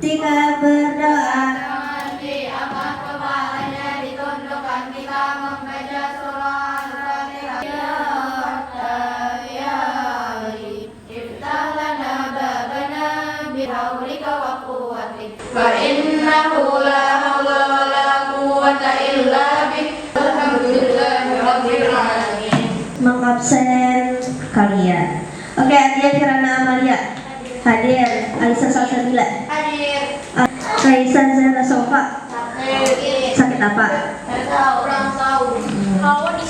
Sikap berdoa. Di atas kepalanya ditundukkan kita membaca surah Al-Fatihah. Ya iftah lana babana bihaulika wa quwwatik. Fa innahu la hawla wa la quwwata illa bik. Alhamdulillahi rabbil alamin. Mengabsen kalian. Oke, Adia Kirana Amalia hadir. Alisa Salsabila Hadir. Raisa Zahra Sofa sakit apa? Kurang tahu. Hawa di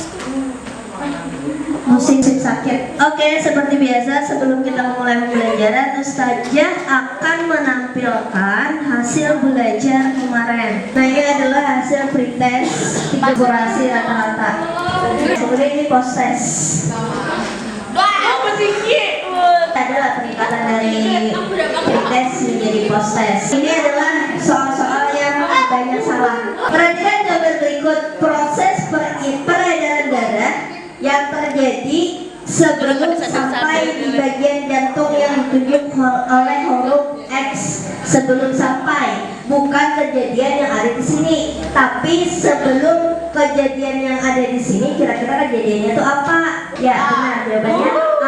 Musim sakit. Oke, seperti biasa sebelum kita memulai pembelajaran, Ustazah akan menampilkan hasil belajar kemarin. Nah, ini adalah hasil pretest kurasi rata-rata. Kemudian ini post test. Adalah peningkatan dari pretest menjadi post test. Ini adalah soal-soal yang banyak salah. Perhatikan gambar berikut. Proses peredaran darah yang terjadi sebelum sampai di bagian jantung yang ditunjuk oleh huruf X sebelum sampai, bukan kejadian yang ada di sini, tapi sebelum kejadian yang ada di sini. Kira-kira kejadiannya itu apa? Ya, benar, jawabannya A.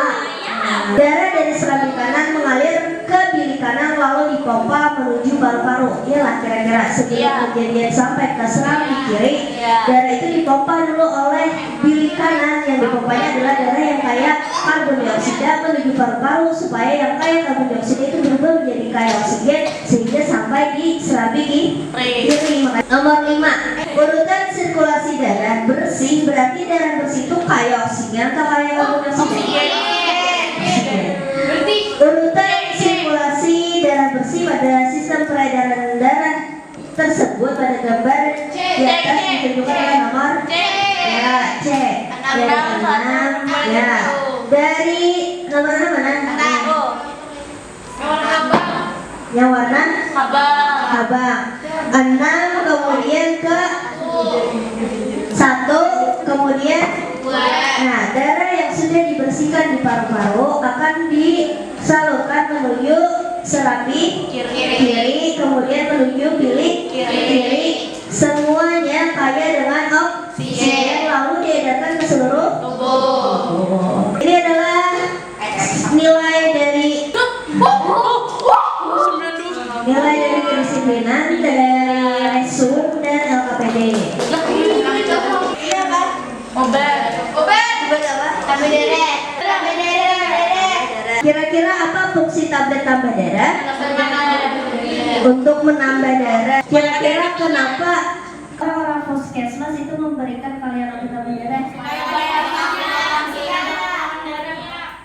Darah dari serambi kanan mengalir ke bilik kanan lalu dipompa menuju paru-paru. Iyalah kira-kira sebelum kejadian sampai ke serambi kiri, darah itu dipompa dulu oleh bilik kanan. Yang dipompanya adalah darah yang kaya karbon dioksida menuju paru-paru supaya yang kaya karbon dioksida itu berubah menjadi kaya oksigen sehingga sampai di serambi kiri. Nomor 5, urutan sirkulasi darah bersih. Berarti darah bersih itu kaya oksigen atau kaya karbon dioksida? Urutan sirkulasi darah bersih pada sistem peredaran darah tersebut pada gambar di atas ditunjukkan oleh nomor ya C. Dari 6 ya. Dari nomor 6 mana? Yang warna abang. 6 kemudian ke 1 kemudian. Nah, darah yang sudah dibersihkan di paru-paru akan disalurkan menuju serambi kiri, kemudian menuju bilik kiri. Semuanya kaya dengan oksigen lalu diedarkan ke seluruh tubuh. Ini adalah nilai dari kedisiplinan dari Resum dan LKPD. Iya kan? Obat apa? Tambah darah. Kira-kira apa fungsi tablet tambah darah? Untuk menambah darah. Kira-kira kenapa orang puskesmas itu memberikan kalian obat tambah darah?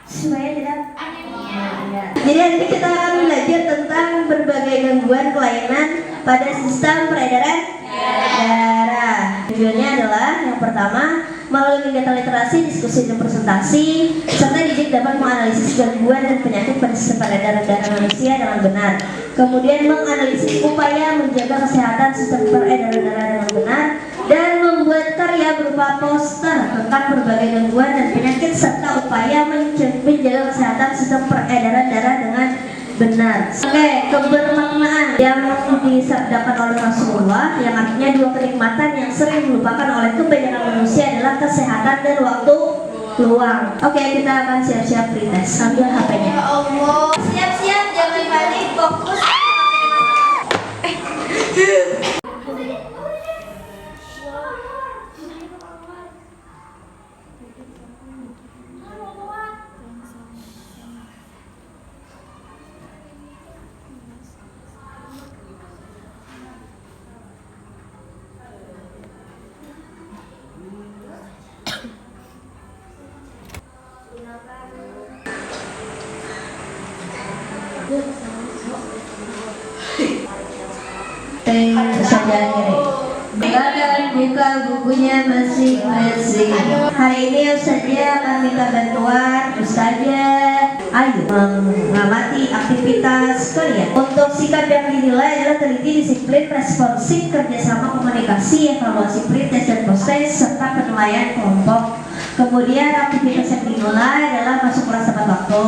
Supaya tidak anemia. Jadi hari ini kita akan belajar tentang berbagai gangguan kelainan pada sistem peredaran darah. Tujuannya adalah yang pertama, melalui kegiatan literasi, diskusi dan presentasi, serta didik dapat menganalisis gangguan dan penyakit pada sistem peredaran darah manusia dengan benar. Kemudian menganalisis upaya menjaga kesehatan sistem peredaran darah dengan benar dan membuat karya berupa poster tentang berbagai gangguan dan penyakit serta upaya menjaga kesehatan sistem peredaran darah dengan benar. Oke, kebermaknaan yang didapat oleh Rasulullah yang artinya dua kenikmatan yang sering dilupakan oleh kebanyakan manusia adalah kesehatan dan waktu luang. Oke, kita akan siap-siap pretest. Sambil HP-nya. Ya Allah. Siap-siap, jangan panik, fokus. Kesadaran diri. Silakan buka bukunya masing-masing. Hari ini Ustazah akan minta bantuan Ustazah Ayu mengamati aktivitas kalian. Untuk sikap yang dinilai adalah teliti, disiplin, responsif, kerjasama, komunikasi, evaluasi pretest dan post-test, serta penilaian kelompok. Kemudian aktivitas yang dinilai adalah masuk kelas tepat waktu,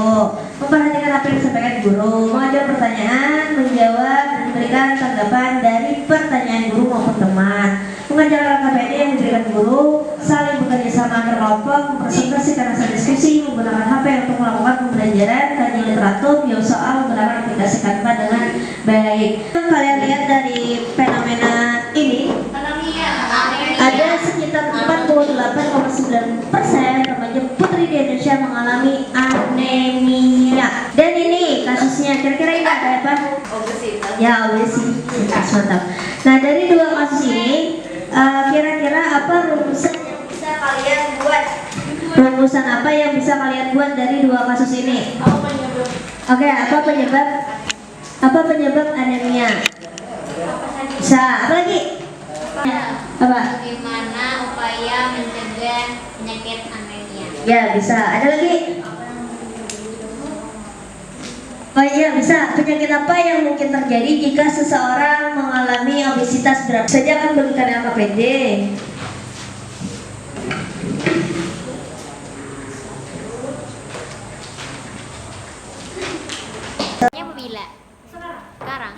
memperhatikan apa yang disampaikan guru, mengajar pertanyaan, menjawab, dan berkelompok mempresentasikan hasil diskusi menggunakan HP untuk melakukan pembelajaran kajian literatur yang soal menggunakan aplikasi Canva dengan baik. Kalian lihat dari fenomena ini ada sekitar 48,9% remaja putri di Indonesia mengalami anemia. Dan ini kasusnya kira-kira ini ada apa? Obesitas. Ya, obesitas, mantap. Nah, dari dua kasus ini kira-kira apa rumusan yang bisa kalian buat? Rumusan apa yang bisa kalian buat dari dua kasus ini? Oke, apa penyebab? Apa penyebab anemia? Bisa, apa lagi? Apa? Bagaimana upaya mencegah penyakit anemia? Ya, bisa. Ada lagi? Oh iya, bisa. Penyakit apa yang mungkin terjadi jika seseorang mengalami obesitas berat? Saja akan berikan LKPD. Apabila sekarang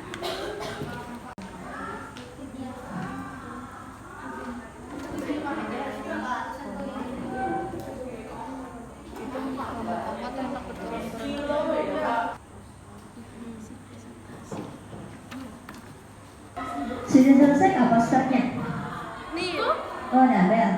Sudah selesai nggak posternya? Oh, udah Bel.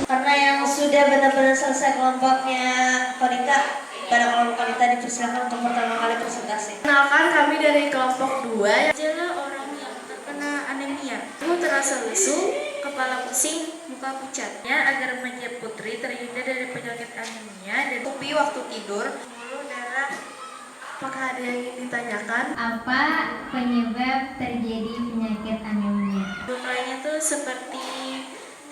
Karena yang sudah benar-benar selesai kelompoknya Konika, pada kelompok kita dipersilakan untuk pertama kali presentasi. Kenalkan, kami dari kelompok 2. Gejala orang yang terkena anemia. Tubuh terasa lesu, kepala pusing, muka pucat. Agar remaja putri terhindar dari penyakit anemia dan kopi waktu tidur, pembuluh darah. Apakah ada yang ingin ditanyakan? apa penyebab terjadi penyakit anemia? Lainnya tuh seperti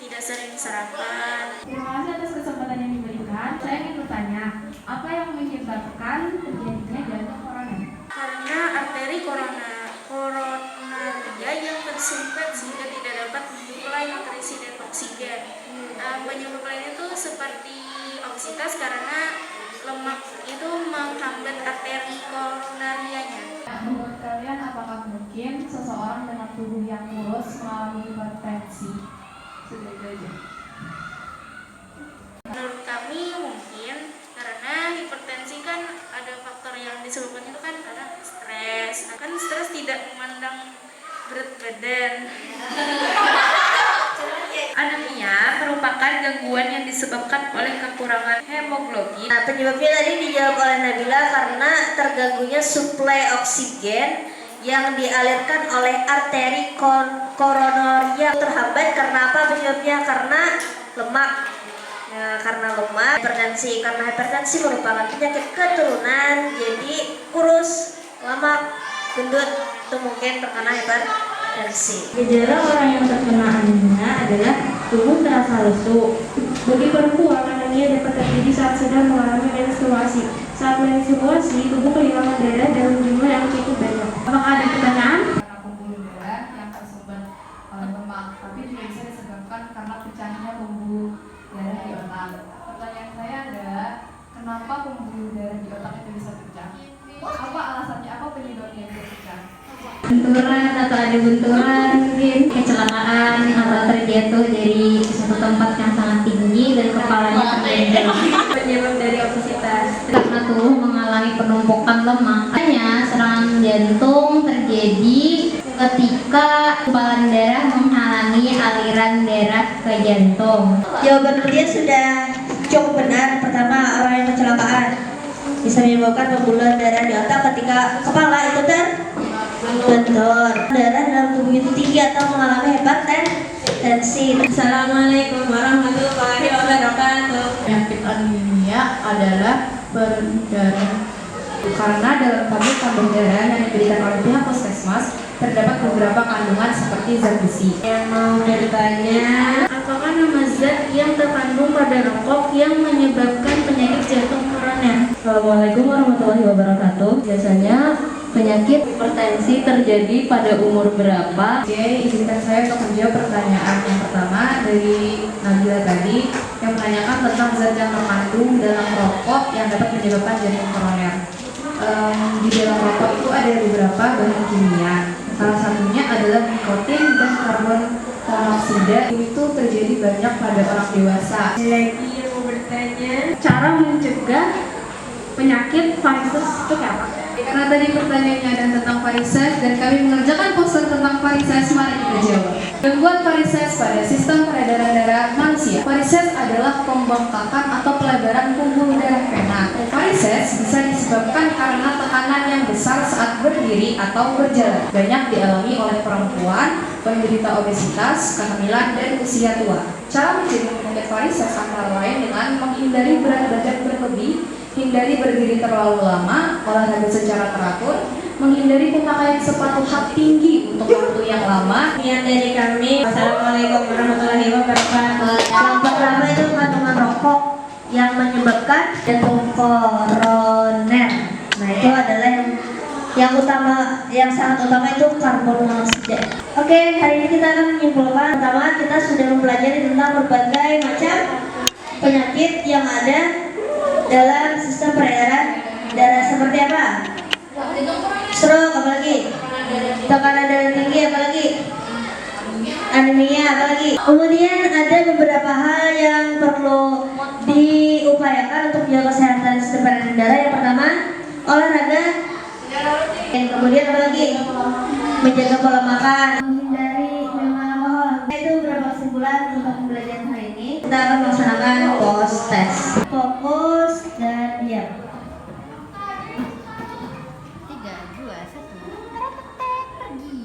tidak sering sarapan. Terima kasih atas kesempatan yang diberikan. Saya ingin bertanya, apa yang menyebabkan terjadinya jantung koroner? Karena arteri koronaria yang tersumbat sehingga tidak dapat menyuplai nutrisi dan oksigen. Penyebab lainnya itu seperti obesitas karena lemak itu menghambat arteri koronarianya. Menurut kalian, apakah mungkin seseorang dengan tubuh yang kurus mengalami hipertensi? Sudah itu aja. Menurut kami mungkin karena hipertensi kan ada faktor yang disebabkan itu kan karena stres. Kan stres tidak memandang berat badan. Anemia merupakan gangguan yang disebabkan oleh kekurangan hemoglobin. Nah, penyebabnya tadi dijawab oleh Nabila karena terganggunya suplai oksigen yang dialirkan oleh arteri koronaria terhambat. Karena apa penyebabnya? Karena lemak. Nah, karena lemak, hipertensi. Karena hipertensi merupakan penyakit keturunan, jadi kurus, lemak, gendut itu mungkin terkena hipertensi. Gejala orang yang terkena anemia adalah tubuh terasa lesu. Bagi perempuan, anemia dapat terjadi saat sedang mengalami menstruasi. Saat menstruasi, tubuh kehilangan darah dalam jumlah yang cukup banyak. Apakah ada pertanyaan? Karena pembuluh darah yang tersumbat oleh lemak, tapi juga bisa disebabkan karena pecahnya pembuluh darah di otak. Pertanyaan saya adalah, kenapa pembuluh darah di otak itu bisa pecah? Apa alasannya? Apa penyebabnya bisa pecah? Benturan atau ada benturan, mungkin kecelakaan atau terjatuh dari suatu tempat yang sangat tinggi dan kepalanya terbentur. Penyebab dari obesitas. Karena tubuh mengalami penumpukan lemak. Hanya serangan jantung terjadi ketika gumpalan darah menghalangi aliran darah ke jantung. Jawaban dia sudah cukup benar. Pertama, orang yang kecelakaan bisa menyebabkan pembuluhan darah di otak ketika kepala itu terbentur. Darah dalam tubuh itu tinggi atau mengalami hipertensi. Assalamualaikum warahmatullahi wabarakatuh. Penyakit anemia adalah berdarah karena dalam tabung darah yang diberikan oleh pihak puskesmas terdapat beberapa kandungan seperti zat besi. Yang mau bertanya, Apakah nama zat yang terkandung pada rokok yang menyebabkan penyakit jantung koroner? Assalamualaikum warahmatullahi wabarakatuh. Biasanya penyakit penyakit hipertensi terjadi pada umur berapa? Oke, izinkan saya untuk menjawab pertanyaan yang pertama dari Nabila tadi yang menanyakan tentang zat yang terkandung dalam rokok yang dapat menyebabkan jantung koroner. Di dalam rokok itu ada beberapa bahan kimia. Salah satunya adalah nikotin dan karbon monoksida. Itu terjadi banyak pada orang dewasa. Lagi yang mau bertanya, cara mencegah penyakit varises itu kayak apa? Karena tadi pertanyaannya ada tentang varises dan kami mengerjakan poster tentang varises, mari kita jawab. Gangguan varises pada sistem peredaran darah manusia. Varises adalah pembengkakan atau pelebaran pembuluh darah vena. Varises bisa disebabkan karena tekanan yang besar saat berdiri atau berjalan. Banyak dialami oleh perempuan, penderita obesitas, kehamilan, dan usia tua. Cara mencegah penyakit varises antara lain dengan menghindari berat badan berlebih, hindari berdiri terlalu lama, olahraga secara teratur, menghindari pemakaian sepatu hak tinggi untuk waktu yang lama. Sekian dari kami. Assalamualaikum warahmatullahi wabarakatuh. Yang pertama itu kandungan rokok yang menyebabkan jantung koroner. Nah itu adalah yang utama, yang sangat utama itu karbon monoksida. Oke, hari ini kita akan menyimpulkan. Pertama, kita sudah mempelajari tentang berbagai macam penyakit yang ada dalam sistem peredaran darah seperti apa? Stroke, apalagi? Tekanan darah tinggi, apalagi? Anemia, apalagi? Kemudian ada beberapa hal yang perlu diupayakan untuk menjaga kesehatan sistem peredaran darah. Yang pertama, olahraga. Yang kemudian apalagi? Menjaga pola makan. Menghindari minum alkohol. Itu beberapa kesimpulan untuk pembelajaran hari ini. Kita akan melaksanakan post test. Fokus dan diam. 3, 2, 1. Pergi.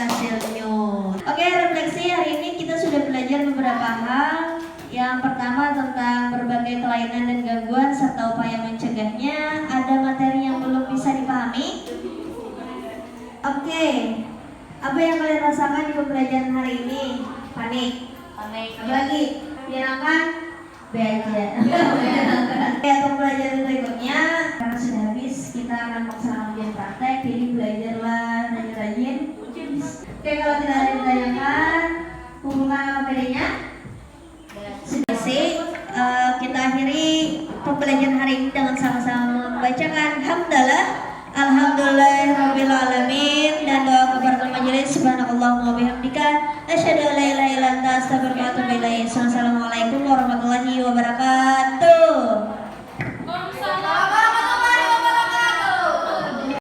Hasilnya. Oke, refleksi hari ini kita sudah belajar beberapa hal. Yang pertama tentang berbagai kelainan dan gangguan serta upaya mencegahnya. Ada materi yang belum bisa dipahami? Oke. Apa yang kalian rasakan di pembelajaran hari ini? Panik. Apa lagi? Menyenangkan? B aja. Oke, pembelajaran berikutnya karena sudah habis, kita akan melaksanakan ujian praktek. Jadi belajarlah rajin-rajin. Oke, kalau tidak ada yang ditanyakan, kumpulkan PD-nya. Sudah sih, kita akhiri pembelajaran hari ini dengan sama-sama membacakan hamdalah, alhamdulillahirabbil alamin, dan doa kafaratul majelis. Subhanakallahumma wa bihamdika asyhadu an la ilaha illa anta astaghfiruka wa atubu ilaik. Wassalamualaikum warahmatullahi wabarakatuh.